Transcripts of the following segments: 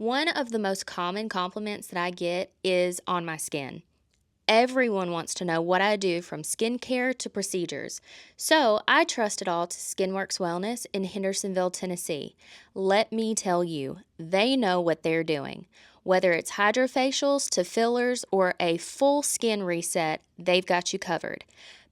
One of the most common compliments that I get is on my skin. Everyone wants to know what I do from skincare to procedures. So I trust it all to Skinworks Wellness in Hendersonville, Tennessee. Let me tell you, they know what they're doing. Whether it's hydrofacials to fillers or a full skin reset, they've got you covered.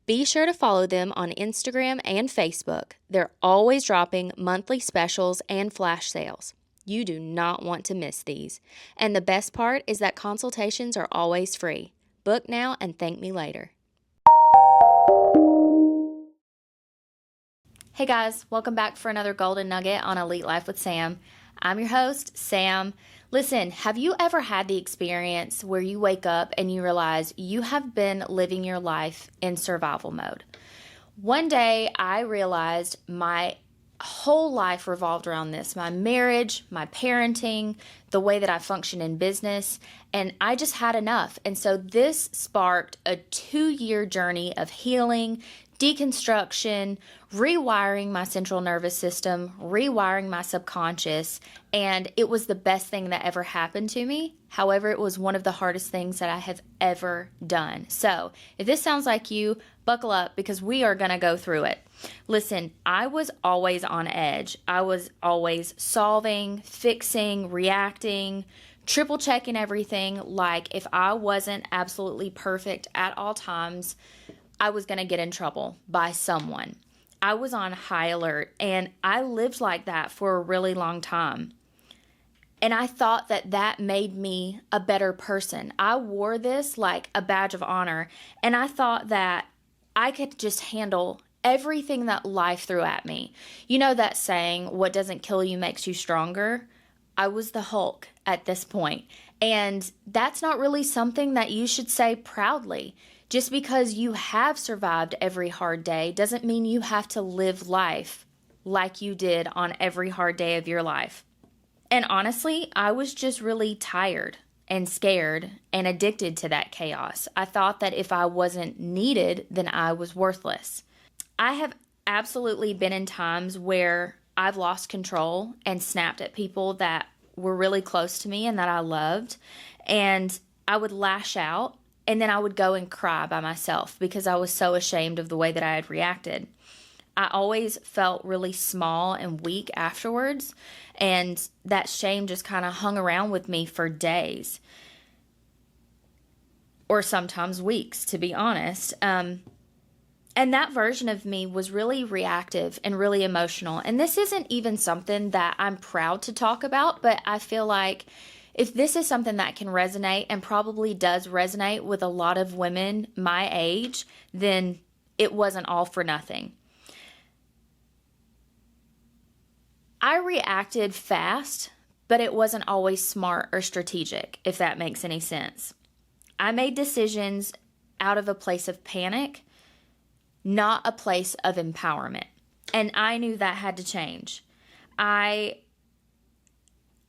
Be sure to follow them on Instagram and Facebook. They're always dropping monthly specials and flash sales. You do not want to miss these. And the best part is that consultations are always free. Book now and thank me later. Hey guys, welcome back for another Golden Nugget on Elite Life with Sam. I'm your host, Sam. Listen, have you ever had the experience where you wake up and you realize you have been living your life in survival mode? One day I realized my whole life revolved around this: my marriage, my parenting, the way that I function in business, and I just had enough. And so this sparked a 2-year journey of healing, deconstruction, rewiring my central nervous system, rewiring my subconscious, and it was the best thing that ever happened to me. However, it was one of the hardest things that I have ever done. So if this sounds like you, buckle up because we are going to go through it. Listen, I was always on edge. I was always solving, fixing, reacting, triple checking everything. Like if I wasn't absolutely perfect at all times, I was going to get in trouble by someone. I was on high alert, and I lived like that for a really long time. And I thought that that made me a better person. I wore this like a badge of honor, and I thought that I could just handle everything that life threw at me. You know that saying, what doesn't kill you makes you stronger? I was the Hulk at this point. And that's not really something that you should say proudly. Just because you have survived every hard day doesn't mean you have to live life like you did on every hard day of your life. And honestly, I was just really tired and scared and addicted to that chaos. I thought that if I wasn't needed, then I was worthless. I have absolutely been in times where I've lost control and snapped at people that were really close to me and that I loved. And I would lash out, and then I would go and cry by myself because I was so ashamed of the way that I had reacted. I always felt really small and weak afterwards, and that shame just kind of hung around with me for days, or sometimes weeks, to be honest. And that version of me was really reactive and really emotional. And this isn't even something that I'm proud to talk about, but I feel like if this is something that can resonate, and probably does resonate with a lot of women my age, then it wasn't all for nothing. I reacted fast, but it wasn't always smart or strategic, if that makes any sense. I made decisions out of a place of panic, not a place of empowerment. And I knew that had to change. I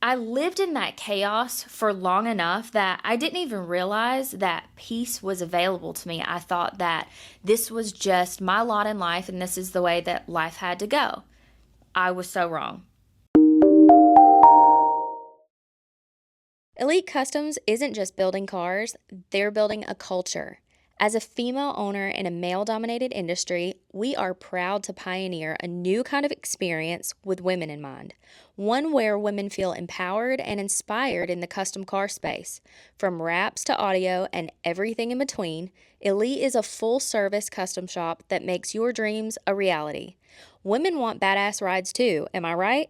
lived in that chaos for long enough that I didn't even realize that peace was available to me. I thought that this was just my lot in life and this is the way that life had to go. I was so wrong. Elite Customs isn't just building cars, they're building a culture. As a female owner in a male-dominated industry, we are proud to pioneer a new kind of experience with women in mind, one where women feel empowered and inspired in the custom car space. From wraps to audio and everything in between, Elite is a full-service custom shop that makes your dreams a reality. Women want badass rides too, am I right?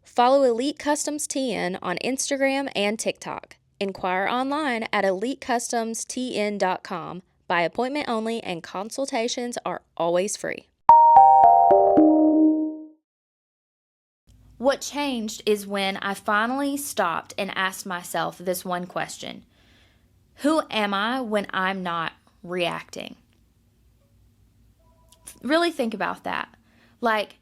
Follow Elite Customs TN on Instagram and TikTok. Inquire online at elitecustomstn.com. By appointment only, and consultations are always free. What changed is when I finally stopped and asked myself this one question: who am I when I'm not reacting? Really think about that. Like,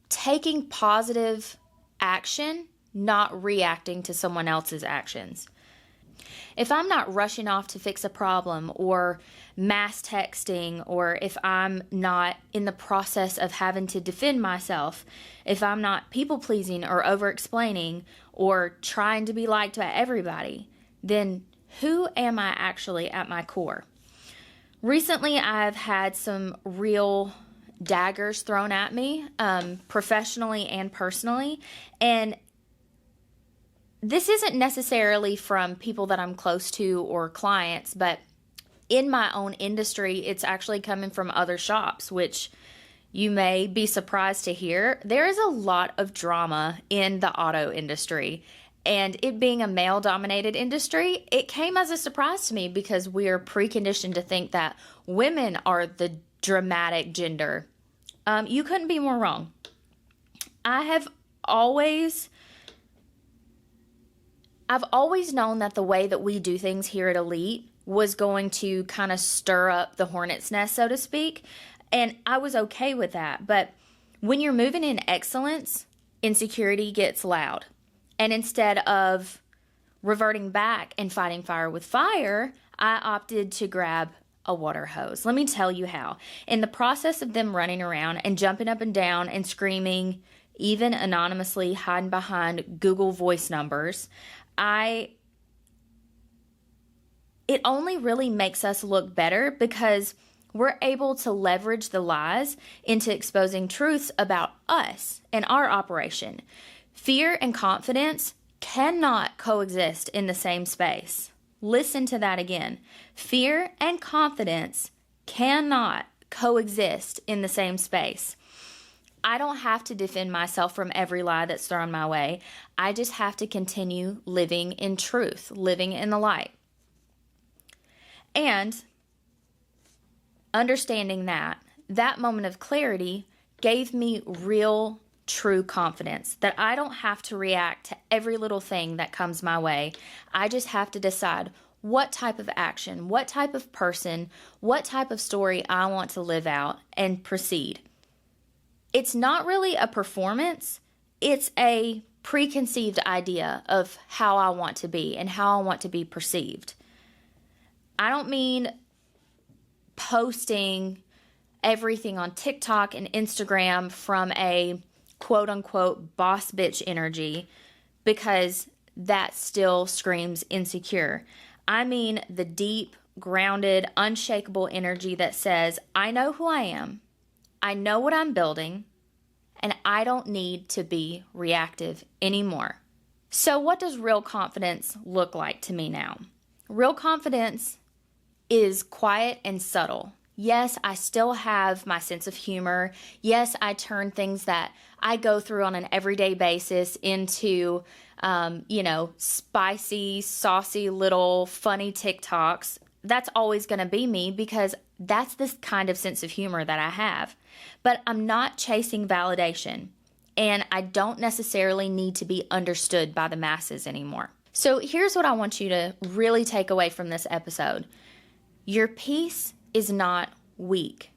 taking positive action, not reacting to someone else's actions. If I'm not rushing off to fix a problem or mass texting, or if I'm not in the process of having to defend myself, if I'm not people pleasing or over explaining, or trying to be liked by everybody, then who am I actually at my core? Recently, I've had some real daggers thrown at me, professionally and personally. And this isn't necessarily from people that I'm close to or clients, but in my own industry, it's actually coming from other shops, which you may be surprised to hear. There is a lot of drama in the auto industry. And it being a male-dominated industry, it came as a surprise to me because we are preconditioned to think that women are the dramatic gender. You couldn't be more wrong. I've always known that the way that we do things here at Elite was going to kind of stir up the hornet's nest, so to speak. And I was okay with that. But when you're moving in excellence, insecurity gets loud. And instead of reverting back and fighting fire with fire, I opted to grab a water hose. Let me tell you how. In the process of them running around and jumping up and down and screaming, even anonymously hiding behind Google voice numbers, it only really makes us look better because we're able to leverage the lies into exposing truths about us and our operation. Fear and confidence cannot coexist in the same space. Listen to that again. Fear and confidence cannot coexist in the same space. I don't have to defend myself from every lie that's thrown my way. I just have to continue living in truth, living in the light. And understanding that moment of clarity gave me real true confidence that I don't have to react to every little thing that comes my way. I just have to decide what type of action, what type of person, what type of story I want to live out and proceed. It's not really a performance. It's a preconceived idea of how I want to be and how I want to be perceived. I don't mean posting everything on TikTok and Instagram from a quote unquote boss bitch energy because that still screams insecure. I mean the deep, grounded, unshakable energy that says, I know who I am, I know what I'm building, and I don't need to be reactive anymore. So what does real confidence look like to me now? Real confidence is quiet and subtle. Yes, I still have my sense of humor. Yes, I turn things that I go through on an everyday basis into, spicy, saucy little funny TikToks. That's always going to be me because that's this kind of sense of humor that I have. But I'm not chasing validation, and I don't necessarily need to be understood by the masses anymore. So here's what I want you to really take away from this episode. Your peace is not weak.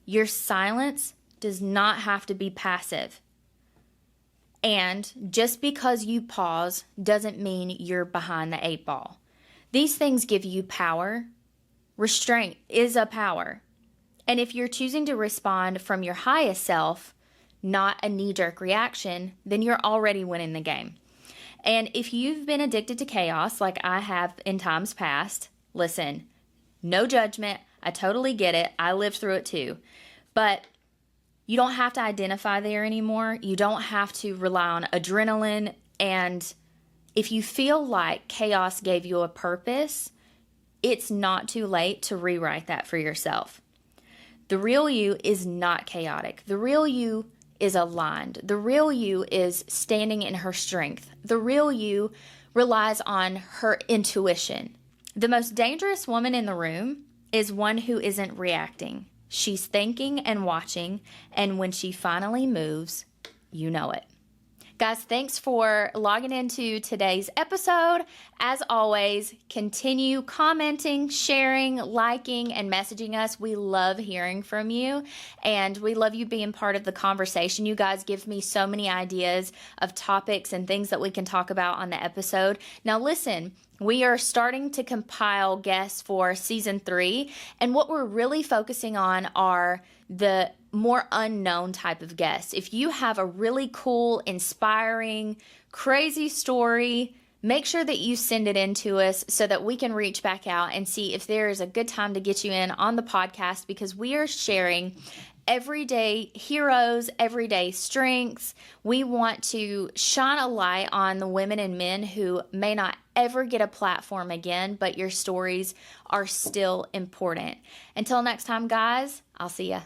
Your silence does not have to be passive. And just because you pause doesn't mean you're behind the 8 ball. These things give you power. Restraint is a power. And if you're choosing to respond from your highest self, not a knee-jerk reaction, then you're already winning the game. And if you've been addicted to chaos like I have in times past, listen, no judgment. I totally get it. I lived through it too. But you don't have to identify there anymore. You don't have to rely on adrenaline. And if you feel like chaos gave you a purpose, it's not too late to rewrite that for yourself. The real you is not chaotic. The real you is aligned. The real you is standing in her strength. The real you relies on her intuition. The most dangerous woman in the room is one who isn't reacting. She's thinking and watching, and when she finally moves, you know it. Guys, thanks for logging into today's episode. As always, continue commenting, sharing, liking, and messaging us. We love hearing from you, and we love you being part of the conversation. You guys give me so many ideas of topics and things that we can talk about on the episode. Now listen, we are starting to compile guests for season 3, and what we're really focusing on are the more unknown type of guests. If you have a really cool, inspiring, crazy story, make sure that you send it in to us so that we can reach back out and see if there is a good time to get you in on the podcast, because we are sharing everyday heroes, everyday strengths. We want to shine a light on the women and men who may not ever get a platform again, but your stories are still important. Until next time, guys, I'll see ya.